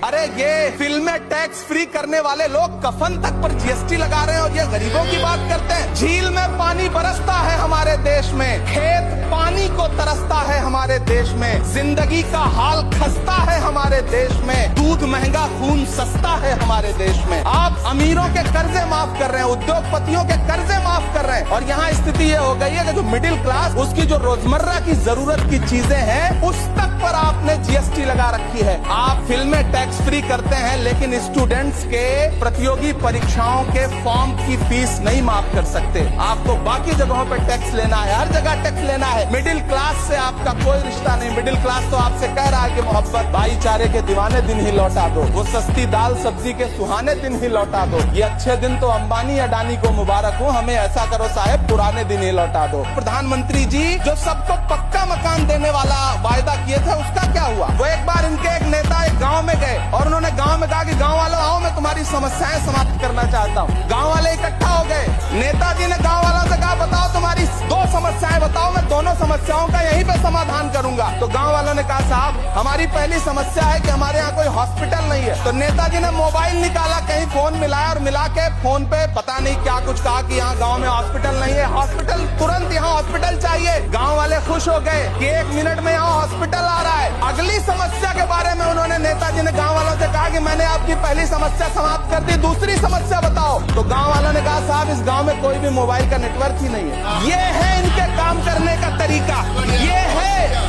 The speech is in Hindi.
अरे ये फिल्में टैक्स फ्री करने वाले लोग कफन तक पर जीएसटी लगा रहे हैं और ये गरीबों की बात करते हैं। झील में पानी बरसता है हमारे देश में, खेत पानी को तरसता है हमारे देश में, जिंदगी का हाल खस्ता है हमारे देश में, दूध महंगा खून सस्ता है हमारे देश में। आप अमीरों के कर्जे माफ कर रहे हैं, उद्योगपतियों के कर्जे माफ कर रहे हैं और यहाँ स्थिति ये हो गई है कि जो मिडिल क्लास, उसकी जो रोजमर्रा की जरूरत की चीजें हैं उस तक पर आपने जीएसटी लगा रखी है। आप फिल्में टैक्स फ्री करते हैं लेकिन स्टूडेंट्स के प्रतियोगी परीक्षाओं के फॉर्म की फीस नहीं माफ कर सकते। आपको बाकी जगहों पे टैक्स लेना है, हर जगह टैक्स लेना है। मिडिल क्लास से आपका कोई रिश्ता नहीं। मिडिल क्लास तो आपसे कह रहा है कि मोहब्बत भाईचारे के दीवाने दिन ही लौटा दो, वो सस्ती दाल सब्जी के सुहाने दिन ही लौटा दो। ये अच्छे दिन तो अंबानी अडानी को मुबारक हो, हमें ऐसा करो साहब पुराने दिन ही लौटा दो। प्रधानमंत्री जी जो सबको पक्का मकान देने वाला वायदा किए थे उसका क्या हुआ? वो एक बार इनके एक नेता एक गांव में गए और उन्होंने गांव में कहा कि गांव वालों आओ, मैं तुम्हारी समस्याएं समाप्त करना चाहता हूं। गांव वाले इकट्ठा हो गए। नेताजी ने गांव वालों से कहा बताओ तुम्हारी 2 समस्याएं बताओ, मैं दोनों समस्याओं का यहीं पे समाधान करूंगा। तो गांव वालों ने कहा साहब हमारी पहली समस्या है कि हमारे यहाँ कोई हॉस्पिटल नहीं है। तो नेताजी ने मोबाइल निकाला, कहीं फोन मिलाया और मिला के फोन पे पता नहीं क्या कुछ कहा कि यहाँ गाँव में हॉस्पिटल नहीं है, हॉस्पिटल तुरंत यहाँ हॉस्पिटल चाहिए। गाँव वाले खुश हो गए कि 1 मिनट में यहाँ हॉस्पिटल आ रहा है। अगली समस्या के बारे में उन्होंने नेताजी ने गाँव वालों से कहा कि मैंने आपकी पहली समस्या समाप्त कर दी, दूसरी समस्या बताओ। तो गाँव वालों ने कहा साहब इस गाँव में कोई भी मोबाइल का नेटवर्क ही नहीं है। ये है इनके काम करने का तरीका, ये है